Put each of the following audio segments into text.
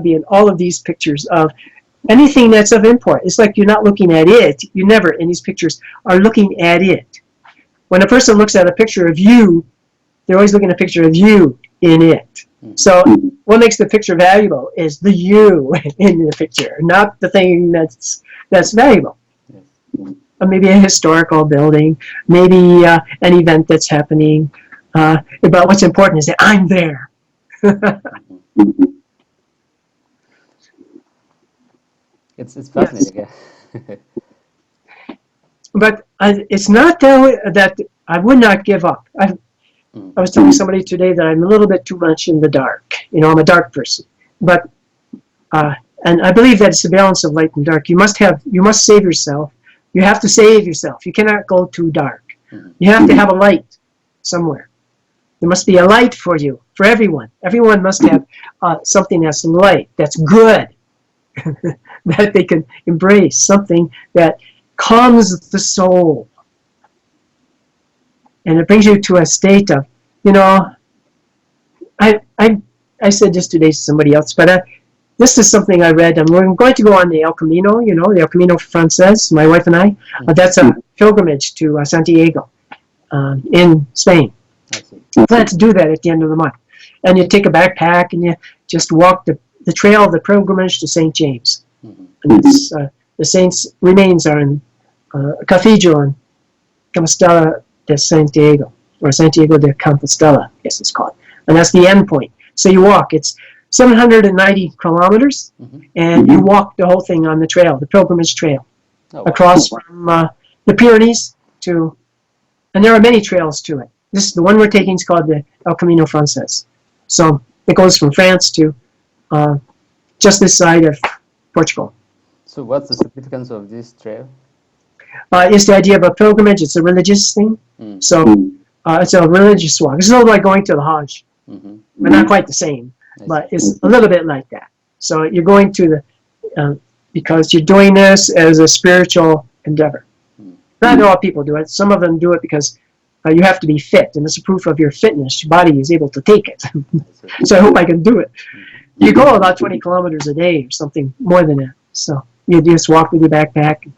be in all of these pictures of anything that's of import. It's like you're not looking at it. You never, in these pictures, are looking at it. When a person looks at a picture of you, they're always looking at a picture of you in it. So what makes the picture valuable is the you in the picture, not the thing that's valuable. Maybe a historical building, maybe an event that's happening. But what's important is that I'm there. It's fascinating. Yes. But it's not that I would not give up. I was telling somebody today that I'm a little bit too much in the dark. I'm a dark person. But and I believe that it's the balance of light and dark. You must save yourself. You have to save yourself. You cannot go too dark. You have to have a light somewhere. There must be a light for you, for everyone. Everyone must have something that's light, that's good, that they can embrace, something that calms the soul. And it brings you to a state of, I said this today to somebody else, but this is something I read. We're going to go on the El Camino, the El Camino Frances, my wife and I. That's a pilgrimage to Santiago in Spain. I plan to do that at the end of the month. And you take a backpack and you just walk the trail of the pilgrimage to St. James. And it's, the saints' remains are in a cathedral in Compostela de Santiago, or Santiago de Compostela, I guess it's called. And that's the end point. So you walk. It's 790 kilometers, and you walk the whole thing on the trail, the pilgrimage trail, across from the Pyrenees to, and there are many trails to it. The one we're taking is called the El Camino Frances. So it goes from France to just this side of Portugal. So what's the significance of this trail? It's the idea of a pilgrimage. It's a religious thing. So it's a religious walk. It's a little like going to the Hajj, but not quite the same. But it's a little bit like that. So you're going to because you're doing this as a spiritual endeavor. Not all people do it. Some of them do it because you have to be fit, and it's a proof of your fitness. Your body is able to take it. So I hope I can do it. You go about 20 kilometers a day or something more than that. So you just walk with your backpack. And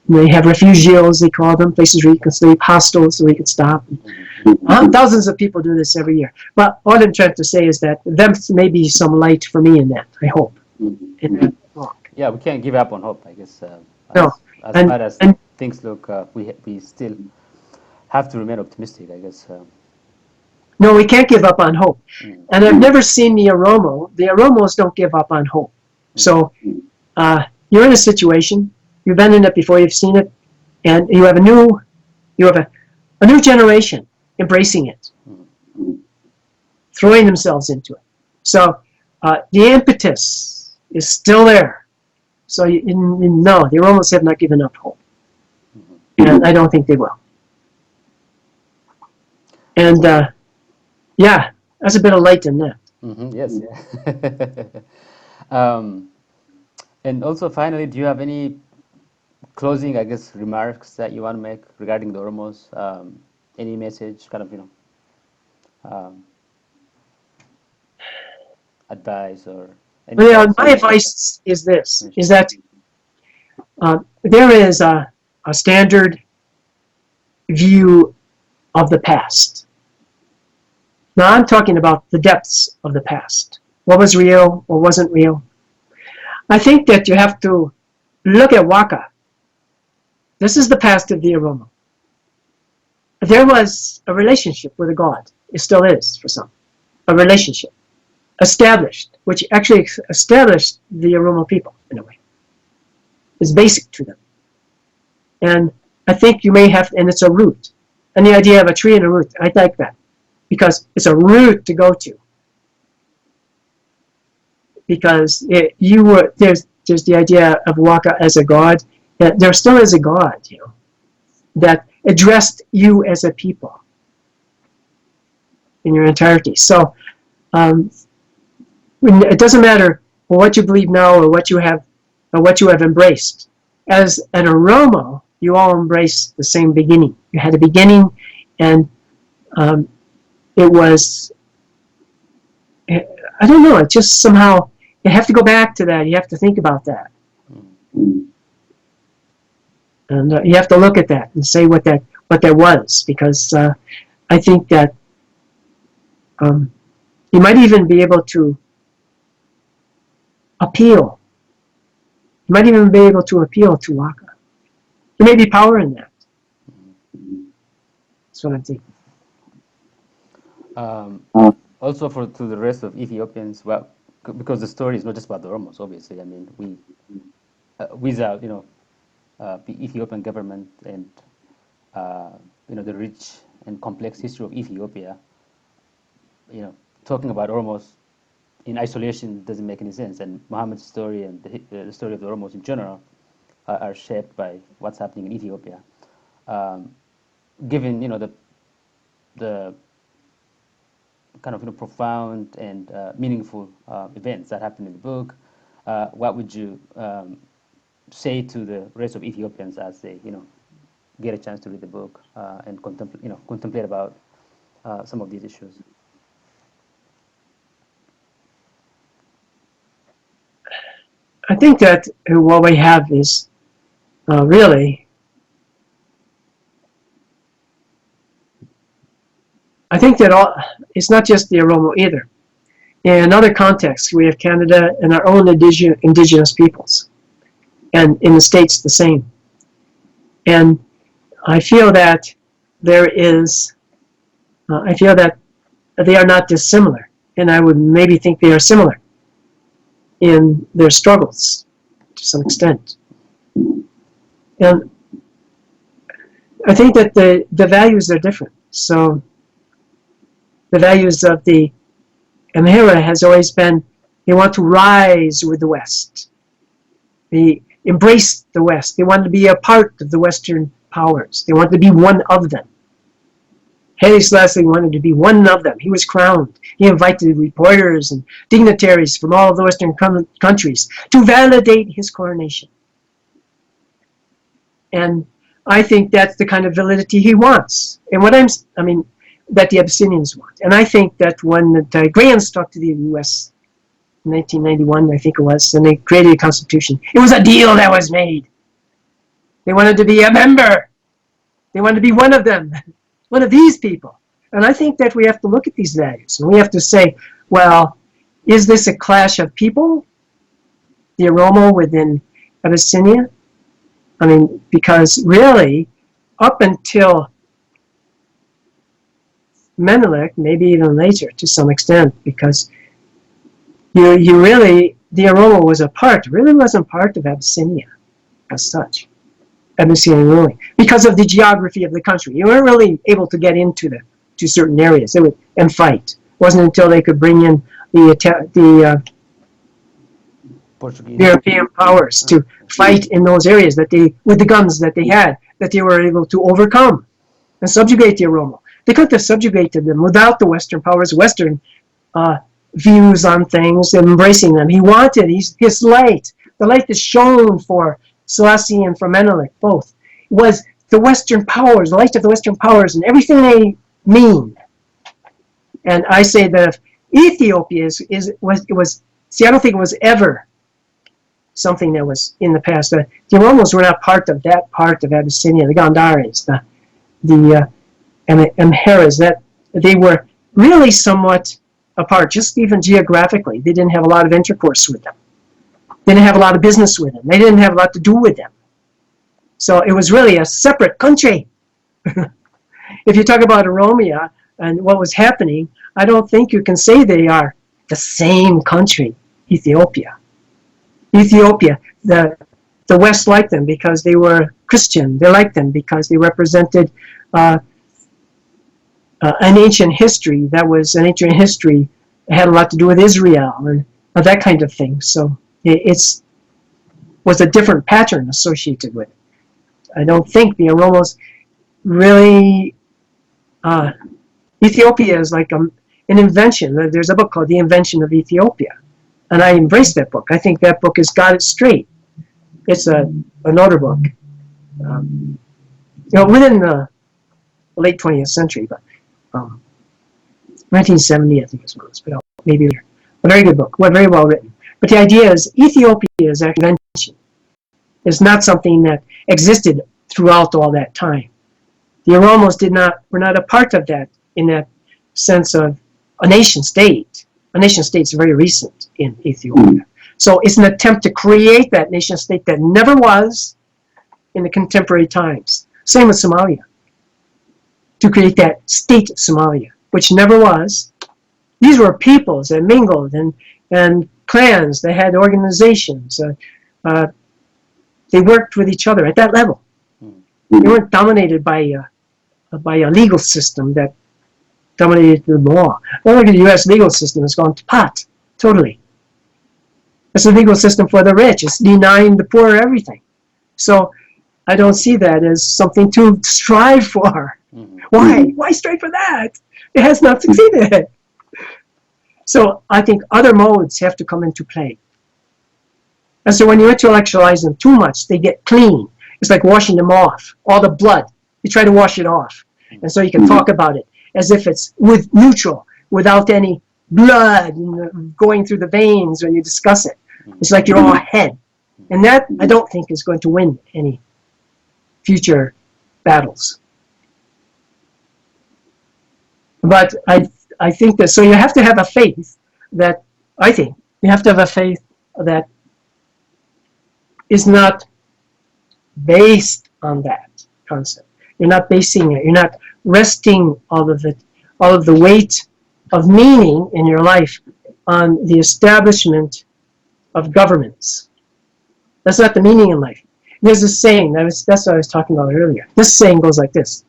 they have refugios, they call them, places where you can sleep, hostels where you can stop. Thousands of people do this every year. But what I'm trying to say is that there may be some light for me in that, I hope, in that walk. Yeah, we can't give up on hope, I guess. No. As bad as things look, we still have to remain optimistic, I guess. No, we can't give up on hope. And I've never seen the Oromo. The Oromos don't give up on hope. So you're in a situation, you've been in it before, you've seen it, and you have a new generation embracing it, throwing themselves into it. So the impetus is still there. So no, the Oromos have not given up hope. And I don't think they will. And yeah, that's a bit of light in that. Yes. Yeah. And also, finally, do you have any closing, I guess, remarks that you want to make regarding the Oromos? Any message, kind of, advice or? Well, my advice is this: is that there is a standard view of the past. Now, I'm talking about the depths of the past. What was real, what wasn't real. I think that you have to look at Waka. This is the past of the Oromo. There was a relationship with a god. It still is for some. A relationship established, which actually established the Oromo people in a way. It's basic to them. And I think you may have, and it's a root. And the idea of a tree and a root, I like that. Because it's a root to go to. Because there's the idea of Waka as a god. That there still is a God, that addressed you as a people in your entirety. So it doesn't matter what you believe now or what you have embraced. As an Oromo, you all embrace the same beginning. You had a beginning, and it was, I don't know, it just somehow You have to go back to that. You have to think about that. And you have to look at that and say what that was, because I think that you might even be able to appeal. You might even be able to appeal to Waka. There may be power in that. That's what I'm thinking. Also, to the rest of Ethiopians, well, because the story is not just about the Oromos, obviously. I mean, without the Ethiopian government and the rich and complex history of Ethiopia, talking about Oromos in isolation doesn't make any sense. And Muhammad's story and the story of the Oromos in general are shaped by what's happening in Ethiopia. Given the kind of profound and meaningful events that happen in the book, what would you say to the rest of Ethiopians as they get a chance to read the book and contemplate about some of these issues? I think that what we have is really, I think that it's not just the Oromo either. In other contexts, we have Canada and our own indigenous peoples, and in the States the same. And I feel that I feel that they are not dissimilar, and I would maybe think they are similar in their struggles to some extent. And I think that the values are different. So the values of the Amhara has always been, they want to rise with the West. They embrace the West. They want to be a part of the Western powers. They want to be one of them. Haile Selassie wanted to be one of them. He was crowned. He invited reporters and dignitaries from all of the Western countries to validate his coronation. And I think that's the kind of validity he wants. And that the Abyssinians want. And I think that when the Tigrayans talked to the U.S. in 1991, I think it was, and they created a constitution, it was a deal that was made. They wanted to be a member. They wanted to be one of them, one of these people. And I think that we have to look at these values, and we have to say, well, is this a clash of people? The Oromo within Abyssinia? I mean, because really, up until Menelik, maybe even later to some extent, because you really, the Oromo really wasn't part of Abyssinia as such, Abyssinian ruling, because of the geography of the country. You weren't really able to get into to certain areas and fight. It wasn't until they could bring in the European powers to fight in those areas with the guns that they had, that they were able to overcome and subjugate the Oromo. They couldn't have subjugated them without the Western powers, Western views on things, and embracing them. He wanted his light, the light that shone for Selassie and for Menelik, both, was the Western powers, the light of the Western powers, and everything they mean. And I say that Ethiopia I don't think it was ever something that was in the past. The Oromos were not part of that part of Abyssinia, the Gandharis, the Amharas, that they were really somewhat apart, just even geographically. They didn't have a lot of intercourse with them. They didn't have a lot of business with them. They didn't have a lot to do with them. So it was really a separate country. If you talk about Oromia and what was happening, I don't think you can say they are the same country, Ethiopia. The West liked them because they were Christian. They liked them because they represented an ancient history that had a lot to do with Israel and that kind of thing. So it was a different pattern associated with it. I don't think the Oromos really. Ethiopia is like an invention. There's a book called The Invention of Ethiopia, and I embrace that book. I think that book has got it straight. It's an older book, within the late 20th century, but 1970, I think is when it was put out, maybe later. A very good book, very well written. But the idea is Ethiopia's convention is not something that existed throughout all that time. The Oromos were not a part of that in that sense of a nation state. A nation state is very recent in Ethiopia. So it's an attempt to create that nation state that never was in the contemporary times. Same with Somalia. To create that state Somalia, which never was. These were peoples that mingled and clans. They had organizations. They worked with each other at that level. They weren't dominated by a legal system that dominated the law. Well, look at the U.S. legal system. It's gone to pot, totally. It's a legal system for the rich. It's denying the poor everything. So I don't see that as something to strive for. Why? Why strive for that? It has not succeeded. So I think other modes have to come into play. And so when you intellectualize them too much, they get clean. It's like washing them off. All the blood, you try to wash it off. And so you can talk about it as if it's neutral, without any blood going through the veins when you discuss it. It's like you're all head. And that, I don't think, is going to win any future battles. But I think that, so you have to have a faith that, I think, you have to have a faith that is not based on that concept. You're not basing it. You're not resting all of the weight of meaning in your life on the establishment of governments. That's not the meaning in life. There's a saying, that's what I was talking about earlier. This saying goes like this.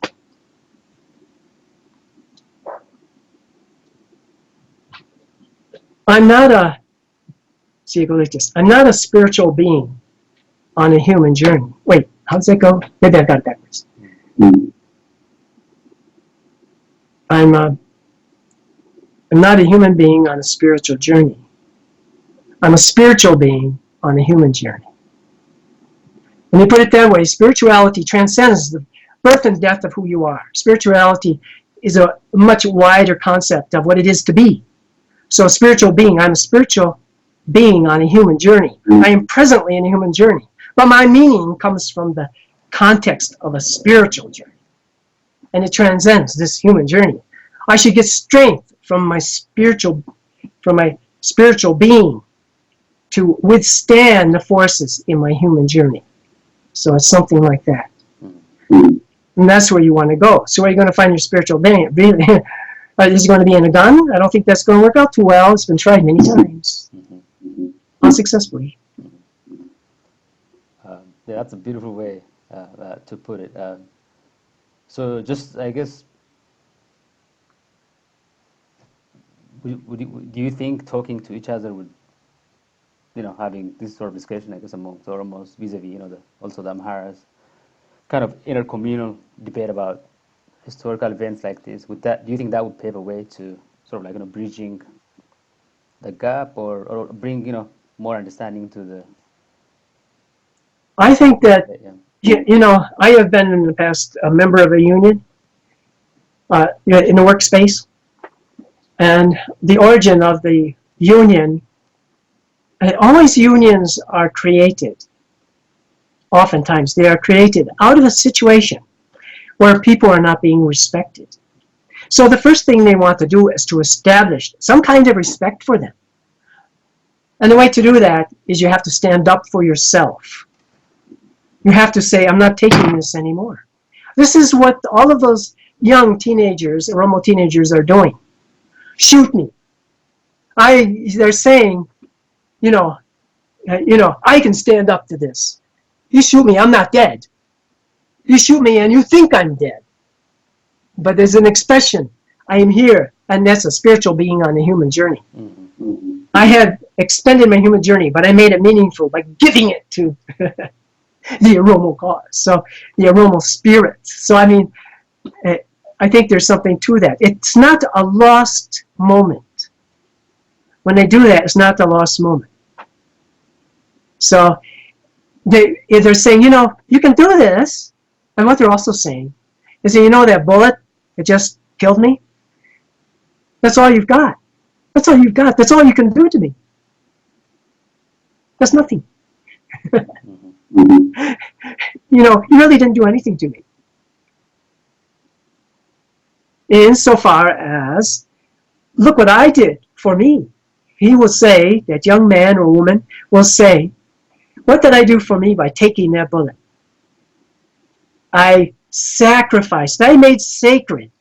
I'm not a spiritual being on a human journey. Wait, how does that go? Maybe I got it backwards. I'm not a human being on a spiritual journey. I'm a spiritual being on a human journey. When you put it that way, spirituality transcends the birth and death of who you are. Spirituality is a much wider concept of what it is to be. So a spiritual being, I'm a spiritual being on a human journey. I am presently in a human journey. But my meaning comes from the context of a spiritual journey. And it transcends this human journey. I should get strength from my spiritual being to withstand the forces in my human journey. So it's something like that. And that's where you want to go. So where are you going to find your spiritual being? Is it going to be in a gun? I don't think that's going to work out too well. It's been tried many times. Unsuccessfully. Yeah, that's a beautiful way to put it. So just, I guess, do you think talking to each other would, having this sort of discussion, I guess, amongst Oromos vis-a-vis, also the Amharas, kind of intercommunal debate about historical events like this, do you think that would pave a way to sort of like, bridging the gap or bring, more understanding to the... I think that, I have been in the past a member of a union in the workspace. And the origin of the union, always unions are created. Oftentimes, they are created out of a situation where people are not being respected. So the first thing they want to do is to establish some kind of respect for them. And the way to do that is you have to stand up for yourself. You have to say, I'm not taking this anymore. This is what all of those young teenagers, Oromo teenagers, are doing. Shoot me. They're saying, I can stand up to this. You shoot me, I'm not dead. You shoot me and you think I'm dead. But there's an expression, I am here, and that's a spiritual being on a human journey. Mm-hmm. I have expended my human journey, but I made it meaningful by giving it to the Oromo cause, so the Oromo spirit. So I think there's something to that. It's not a lost moment. When they do that, it's not a lost moment. So they're saying, you can do this. And what they're also saying is that, that bullet that just killed me? That's all you've got. That's all you've got. That's all you can do to me. Does nothing. Mhm. You know, he really didn't do anything to me. Insofar as, look what I did for me. He will say, that young man or woman will say, what did I do for me by taking that bullet? I sacrificed. I made sacred.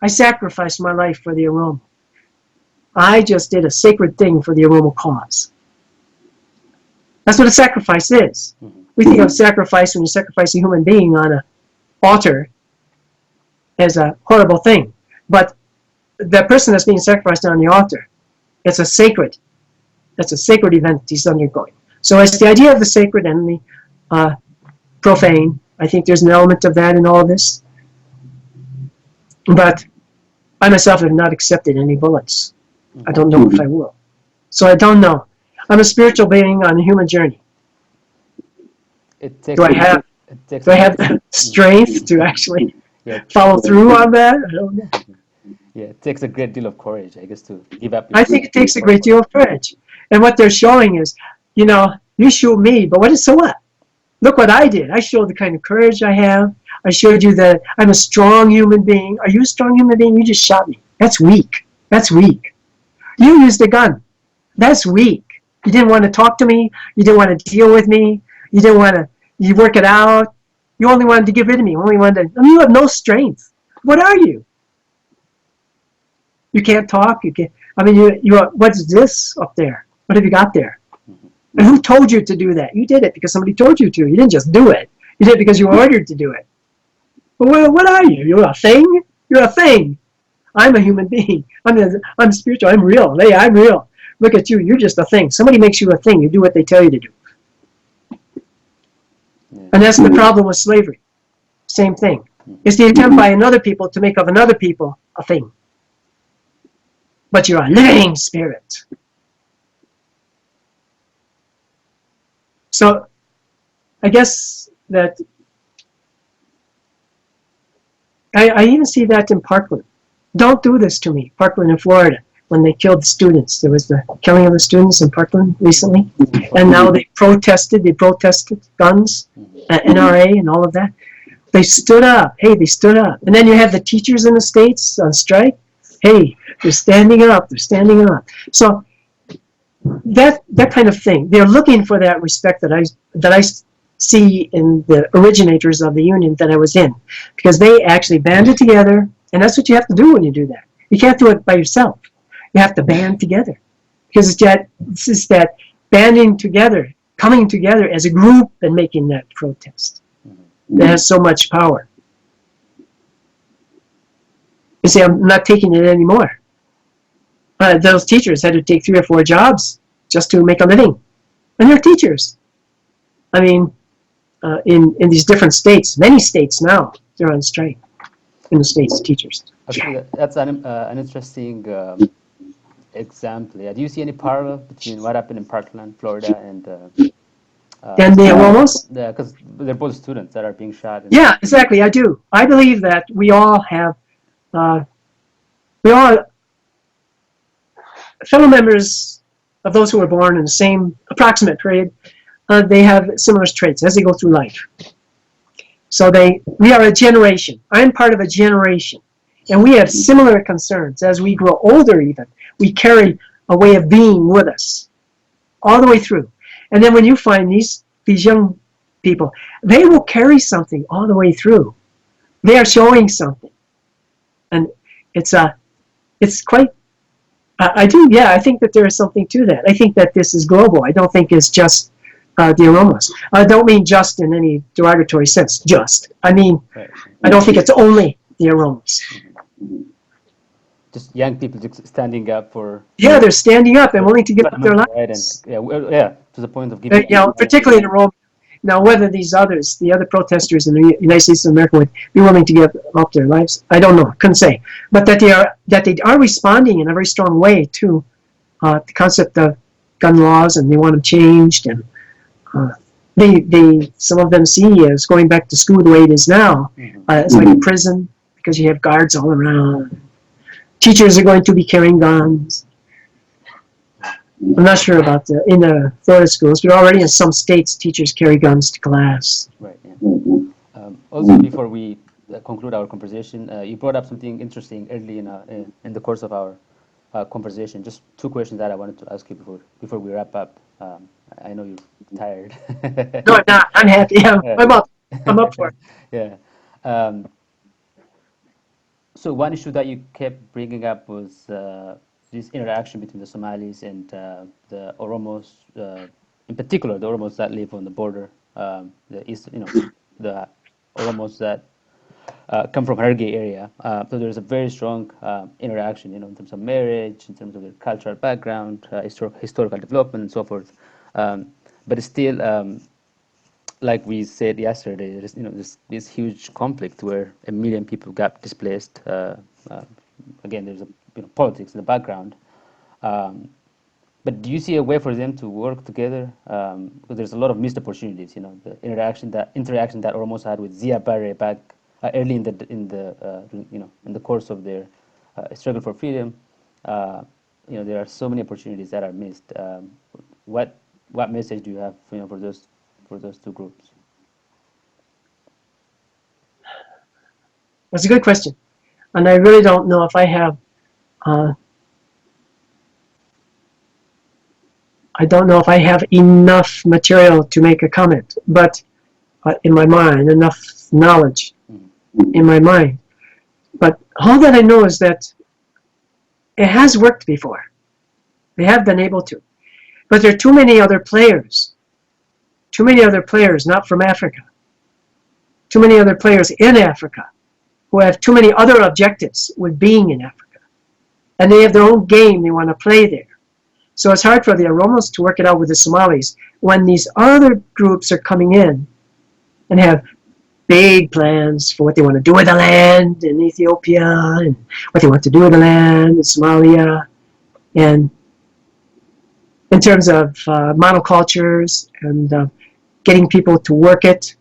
I sacrificed my life for the Oromo. I just did a sacred thing for the Oromo cause. That's what a sacrifice is. Mhm. We think of sacrifice when you sacrifice a human being on an altar as a horrible thing. But the person that's being sacrificed on the altar, that's a sacred event he's undergoing. So it's the idea of the sacred and the profane. I think there's an element of that in all of this. But I myself have not accepted any bullets. I don't know if I will. So I don't know. I'm a spiritual being on a human journey. It takes Do I have the strength to actually follow through on that? I don't know. Yeah, it takes a great deal of courage, I guess, to give up. I think it takes a great deal of courage. And what they're showing is, you know, you shoot me, but so what? Look what I did. I showed the kind of courage I have. I showed you that I'm a strong human being. Are you a strong human being? You just shot me. That's weak. That's weak. You used a gun. That's weak. You didn't want to talk to me. You didn't want to deal with me. You didn't want to work it out. You only wanted to get rid of me. You only wanted to, you have no strength. What are you? You can't talk. You can't. I mean, what's this up there? What have you got there? And who told you to do that? You did it because somebody told you to. You didn't just do it. You did it because you were ordered to do it. Well, what are you? You're a thing? You're a thing. I'm a human being. I'm spiritual. I'm real. Hey, I'm real. Look at you. You're just a thing. Somebody makes you a thing. You do what they tell you to do. Yeah. And that's the problem with slavery. Same thing. It's the attempt by another people to make of another people a thing. But you're a living spirit. So I guess that I even see that in Parkland. Don't do this to me, Parkland in Florida, when they killed the students. There was the killing of the students in Parkland recently. And now they protested guns, NRA and all of that. They stood up. Hey, they stood up. And then you have the teachers in the states on strike. Hey, they're standing up. They're standing up. So that kind of thing. They're looking for that respect that I see in the originators of the union that I was in, because they actually banded together, and that's what you have to do when you do that. You can't do it by yourself. You have to band together, because it's just that banding together, coming together as a group and making that protest that has so much power. You see, I'm not taking it anymore. Those teachers had to take 3 or 4 jobs just to make a living. And they're teachers. I mean, in these different states, many states now, they're on strike in the states, teachers. Actually, that's an interesting example. Yeah. Do you see any parallel between what happened in Parkland, Florida, and the Oromos? because they're both students that are being shot. Yeah, exactly. I do. I believe that we all have, we all fellow members of those who were born in the same approximate period. They have similar traits as they go through life. So we are a generation. I'm part of a generation. And we have similar concerns. As we grow older even, we carry a way of being with us all the way through. And then when you find these young people, they will carry something all the way through. They are showing something. And it's quite, I think that there is something to that. I think that this is global. I don't think it's just the Oromos. I don't mean just in any derogatory sense, just. I mean, I don't think it's only the Oromos. Just young people just standing up for... Yeah, they're standing up and willing to give up their lives. And, to the point of giving... Particularly in Oromo. Now, whether these others, the other protesters in the United States of America would be willing to give up their lives, I don't know, couldn't say. But that they are responding in a very strong way to the concept of gun laws, and they want them changed, and some of them see as going back to school the way it is now, it's like a prison, because you have guards all around. Teachers are going to be carrying guns. I'm not sure about in the Florida schools, but already in some states, teachers carry guns to class. Right. Yeah. Also, before we conclude our conversation, you brought up something interesting early in the course of our conversation. Just two questions that I wanted to ask you before we wrap up. I know you're tired. No, I'm not. I'm happy. Yeah. I'm up. I'm up for it. Yeah. Um, so one issue that you kept bringing up was this interaction between the Somalis and the Oromos, in particular the Oromos that live on the border, the east, the Oromos that come from Harge area. So there's a very strong interaction, in terms of marriage, in terms of their cultural background, historical development, and so forth. But still, like we said yesterday, there's this huge conflict where 1 million people got displaced. Uh, Again, there's politics in the background. Um, but do you see a way for them to work together? Because there's a lot of missed opportunities. The interaction that Oromos had with Zia Barre back early in the course of their struggle for freedom. There are so many opportunities that are missed. What what message do you have, for those two groups? That's a good question, and I really don't know if I have. Uh, I don't know if I have enough material to make a comment, but in my mind, enough knowledge in my mind. But all that I know is that it has worked before. They have been able to. But there are too many other players. Too many other players, not from Africa. Too many other players in Africa who have too many other objectives with being in Africa. And they have their own game they want to play there. So it's hard for the Oromos to work it out with the Somalis when these other groups are coming in and have big plans for what they want to do with the land in Ethiopia and what they want to do with the land in Somalia. And in terms of monocultures and getting people to work it,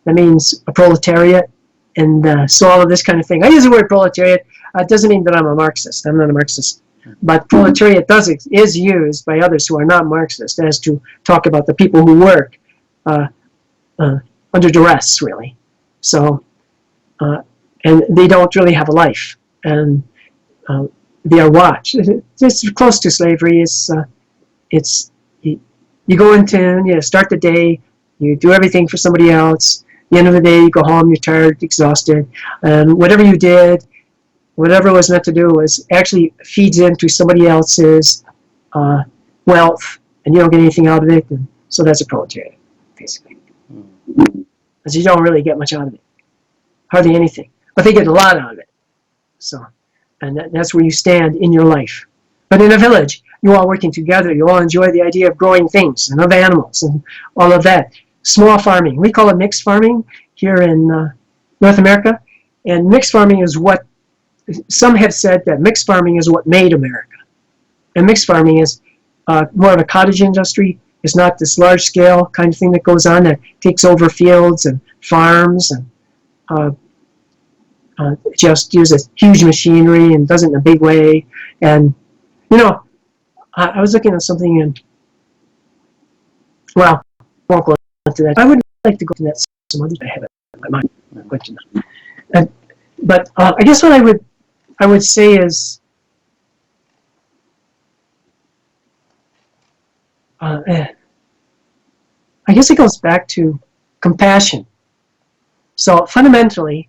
that means a proletariat. And so all of this kind of thing. I use the word proletariat. It doesn't mean that I'm a Marxist. I'm not a Marxist. But proletariat is used by others who are not Marxist as to talk about the people who work under duress, really. So, and they don't really have a life, and they are watched. It's close to slavery. It's you go into, start the day, you do everything for somebody else. At the end of the day, you go home, you're tired, exhausted, and whatever you did, whatever it was meant to do, was actually feeds into somebody else's wealth, and you don't get anything out of it. And so that's a proletariat, basically. Because you don't really get much out of it, hardly anything, but they get a lot out of it. So, and that's where you stand in your life. But in a village, you're all working together. You all enjoy the idea of growing things and of animals and all of that. Small farming. We call it mixed farming here in North America. And mixed farming is what, some have said that mixed farming is what made America. And mixed farming is more of a cottage industry. It's not this large scale kind of thing that goes on that takes over fields and farms and just uses huge machinery and does it in a big way. And I was looking at something, and well, I won't go into that. I would like to go into that some other day. I have it in my mind. I'm not going to now. But I guess what I would say is I guess it goes back to compassion. So fundamentally,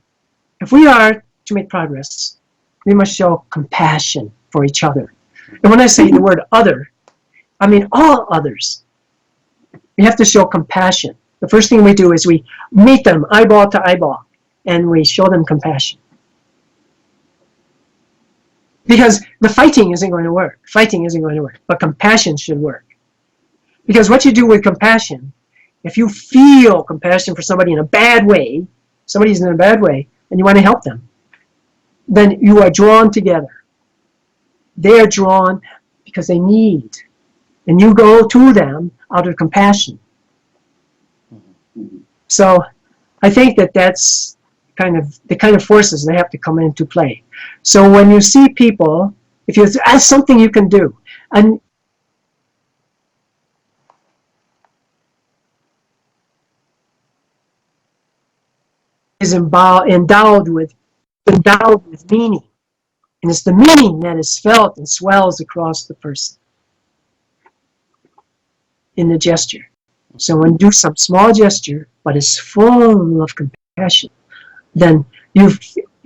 if we are to make progress, we must show compassion for each other. And when I say the word other, I mean all others. We have to show compassion. The first thing we do is we meet them eyeball to eyeball, and we show them compassion. Because the fighting isn't going to work. Fighting isn't going to work, but compassion should work. Because what you do with compassion, if you feel compassion for somebody in a bad way, somebody's in a bad way, and you want to help them, then you are drawn together. They are drawn because they need. And you go to them out of compassion. So I think that's kind of the kind of forces that have to come into play. So when you see people, if you ask something you can do, and is endowed with meaning. And it's the meaning that is felt and swells across the person in the gesture. So when you do some small gesture, but it's full of compassion, then you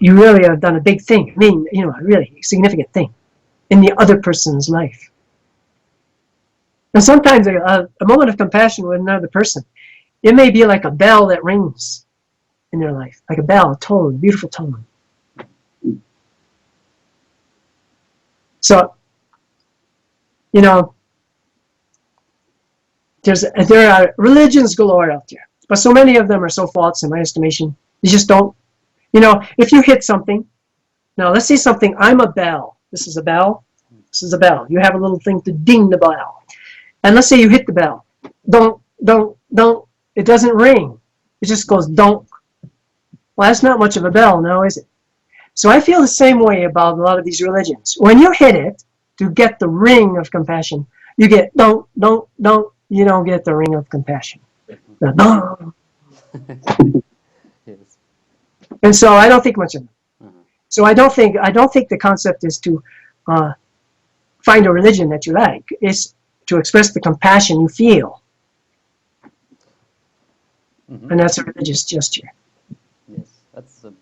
really have done a big thing. I mean, a really significant thing in the other person's life. And sometimes a moment of compassion with another person, it may be like a bell that rings in their life, like a bell, a tone, beautiful tone. So, there are religions galore out there, but so many of them are so false in my estimation. You just don't, if you hit something, now let's say something, I'm a bell. This is a bell. This is a bell. You have a little thing to ding the bell. And let's say you hit the bell. Don't. It doesn't ring. It just goes don't. Well, that's not much of a bell now, is it? So I feel the same way about a lot of these religions. When you hit it to get the ring of compassion, you get don't. You don't get the ring of compassion. No. Yes. And so I don't think much of it. Uh-huh. So I don't think the concept is to find a religion that you like. It's to express the compassion you feel. Mm-hmm. And that's a religious gesture. Yes, that's a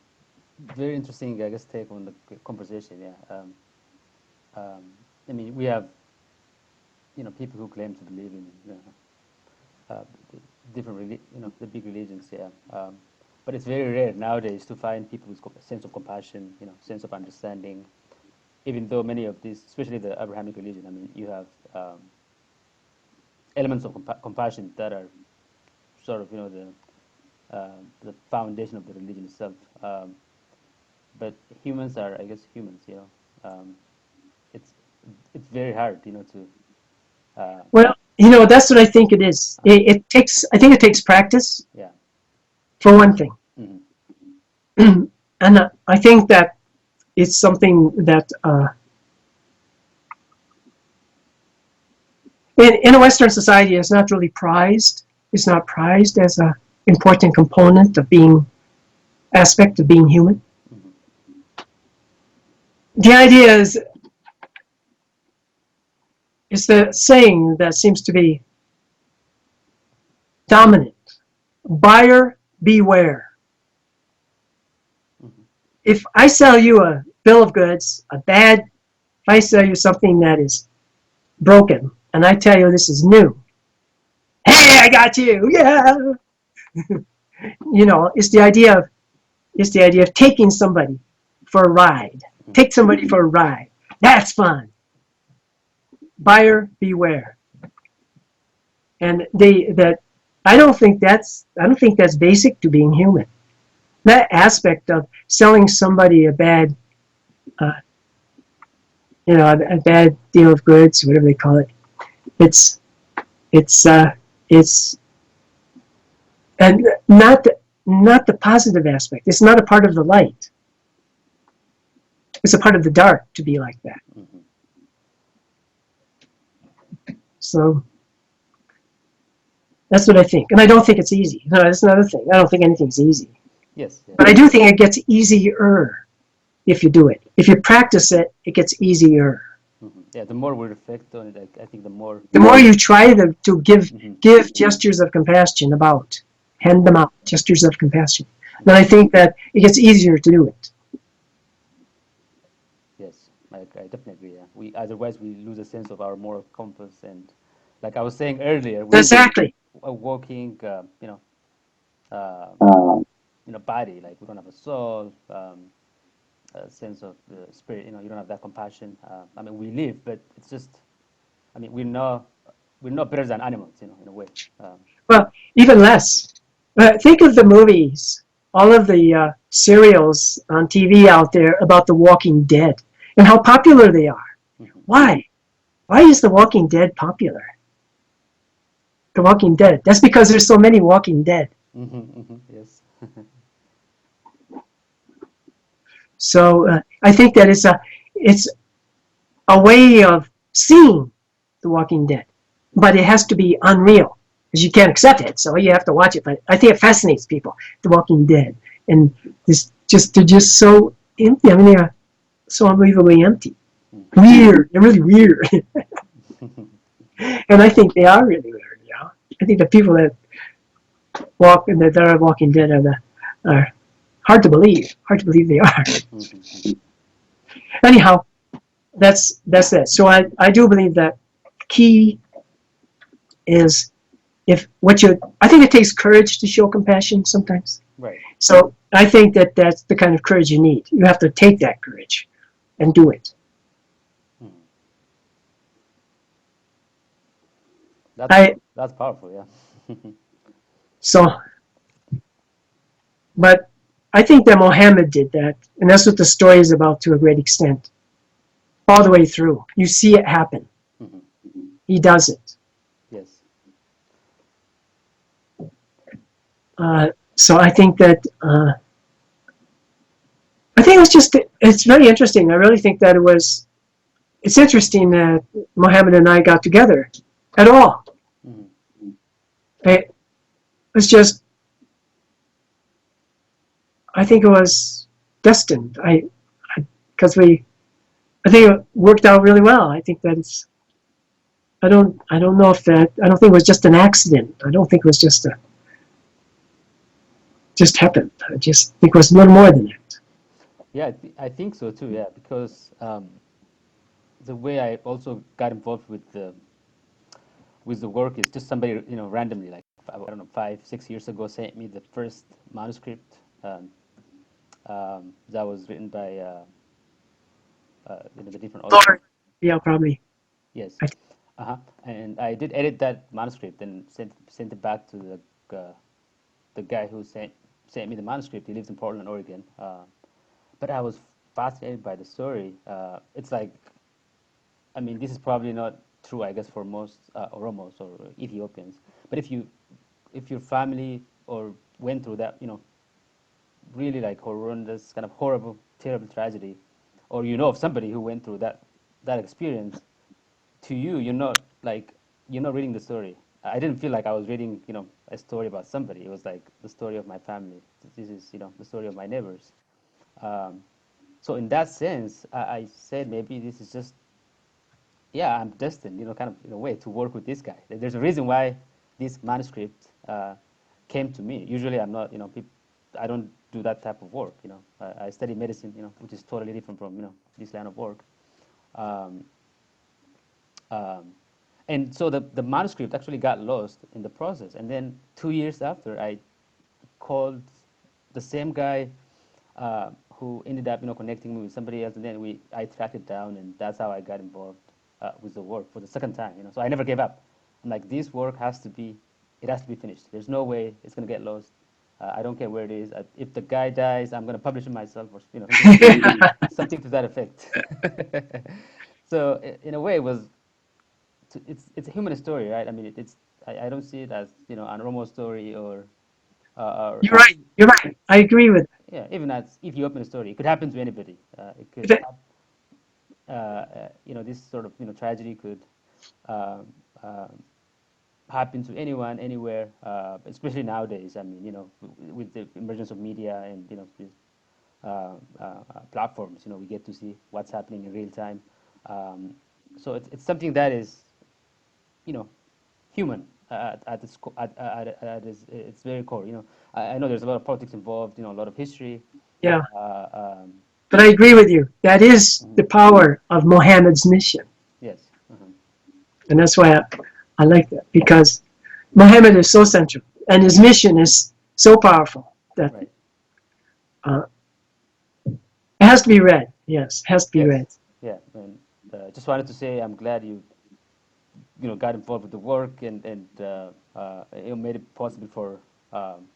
very interesting, I guess, take on the conversation. Yeah. I mean, we have, people who claim to believe in, the different, the big religions. Yeah. But it's very rare nowadays to find people with a sense of compassion, sense of understanding. Even though many of these, especially the Abrahamic religion, I mean, you have elements of compassion that are sort of, the foundation of the religion itself. But humans are, I guess, humans. It's it's very hard, to. Well, that's what I think it is. I think it takes practice, Yeah. for one thing. Mm-hmm. And I think that it's something that in a Western society is not really prized. It's not prized as an important component of aspect of being human. Mm-hmm. The idea is the saying that seems to be dominant. Buyer beware. Mm-hmm. If I sell you a bill of goods, if I sell you something that is broken, and I tell you this is new, hey, I got you, yeah. It's the idea of taking somebody for a ride. Take somebody for a ride. That's fun. Buyer beware. And I don't think that's basic to being human. That aspect of selling somebody a bad a bad deal of goods, whatever they call it. It's and not the positive aspect. It's not a part of the light. It's a part of the dark to be like that. Mm-hmm. So that's what I think. And I don't think it's easy. No, that's another thing. I don't think anything's easy. Yes. Yeah. But I do think it gets easier if you do it. If you practice it, it gets easier. Mm-hmm. Yeah. The more we reflect on it, I think the more. The more you try to Mm-hmm. give gestures of compassion hand them out, gestures of compassion, then I think that it gets easier to do it. Yes, I definitely. Yeah. Otherwise we lose a sense of our moral compass, and like I was saying earlier, Exactly. a walking, uh, body. Like we don't have a soul, a sense of the spirit. You don't have that compassion. I mean, we live, but it's just. I mean, we're not better than animals. In a way. Well, even less. Think of the movies, all of the serials on TV out there about The Walking Dead and how popular they are. Mm-hmm. Why? Why is The Walking Dead popular? The Walking Dead. That's because there's so many Walking Dead. Mm-hmm, mm-hmm, yes. So I think that it's a way of seeing The Walking Dead, but it has to be unreal because you can't accept it. So you have to watch it. But I think it fascinates people. The Walking Dead. and this just they're just so empty. I mean, they're so unbelievably empty. Weird. They're really weird, and I think they are really weird. You know, I think the people that walk that are Walking Dead are hard to believe. Hard to believe they are. Mhm. Anyhow, that's it. So I do believe that key is if what you I think it takes courage to show compassion sometimes. Right. So I think that that's the kind of courage you need. You have to take that courage and do it. Mhm. That's I that's powerful. Yeah. so but I think that Mohammed did that, and that's what the story is about to a great extent. All the way through, you see it happen. Mhm. He does it. Yes. So I think it's very interesting. I really think that it's interesting that Mohammed and I got together at all. Mhm. It was just I think it was destined. Because I think it worked out really well. I think that it's I don't know if that I don't think it was just an accident. I don't think it was just happened. I just think it was a little more than that. Yeah, I think so too. Yeah, because the way I also got involved with the work is just somebody randomly, like I don't know, 5 6 years ago sent me the first manuscript that was written by the different authors. Lord, yeah, probably. Yes. I, Uh-huh. And I did edit that manuscript and sent it back to the guy who sent me the manuscript. He lives in Portland, Oregon. But I was fascinated by the story. It's like, I mean, this is probably not true, I guess, for most Oromos or Ethiopians. But if your family or went through that, really like horrendous, kind of horrible, terrible tragedy, or you know of somebody who went through that experience, to you, you're not reading the story. I didn't feel like I was reading, a story about somebody. It was like the story of my family. This is, the story of my neighbors. Um, so in that sense, I said maybe this is just, yeah, I'm destined, kind of in a way to work with this guy. There's a reason why this manuscript came to me. Usually, I'm not, I don't do that type of work. I study medicine, which is totally different from, this line of work. Um, um, and so the manuscript actually got lost in the process. And then 2 years after, I called the same guy who ended up, connecting me with somebody else, and then I tracked it down, and that's how I got involved with the work for the second time. So I never gave up. I'm like, this work it has to be finished. There's no way it's gonna get lost. I don't care where it is. If the guy dies, I'm gonna publish it myself, or something to that effect. So in a way, it's a human story, right? I mean, I don't see it as an Oromo story or you're right. You're right. I agree with yeah, even as Ethiopian story. It could happen to anybody. It could that. this sort of tragedy could um, happen to anyone, anywhere, especially nowadays. I mean, with the emergence of media and these platforms, we get to see what's happening in real time. Um, so it's something that is you know human at its its very core. I know there's a lot of politics involved. A lot of history. Yeah, Uh, um, but I agree with you. That is mhm. the power of Mohammed's mission, Yes. Uh-huh. and that's why I like that because Mohammed is so central, and his mission is so powerful that Right. uh, it has to be read. Yes, it has to be Yes. read. Yeah. And just wanted to say I'm glad you got involved with the work and it made it possible for um,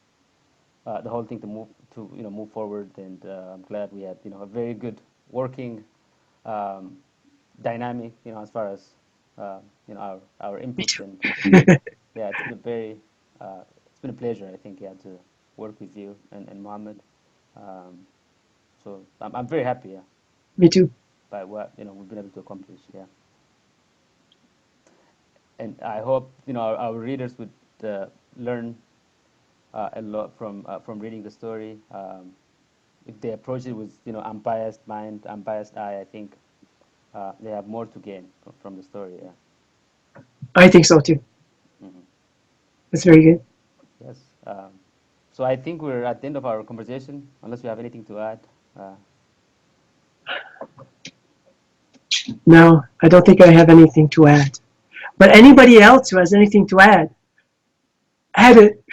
the whole thing to move forward. And I'm glad we had a very good working um, dynamic. As far as our Me inputs. too. And yeah, it's been a pleasure, I think, yeah, to work with you and Mohammed. Um, so I'm very happy, yeah, Me too. by what we've been able to accomplish. Yeah, and I hope our readers would learn a lot from reading the story. If they approach it with unbiased mind, unbiased eye, I think they have more to gain from the story. Yeah. I think so too. Hmm. That's very good. Yes. So I think we're at the end of our conversation. Unless you have anything to add. Uh, No, I don't think I have anything to add. But anybody else who has anything to add it.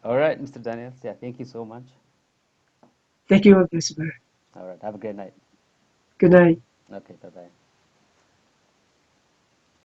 all right, Mr. Daniels. Yeah, thank you so much. Thank you, Elizabeth. All right. Have a great night. Good night. Okay. Bye bye.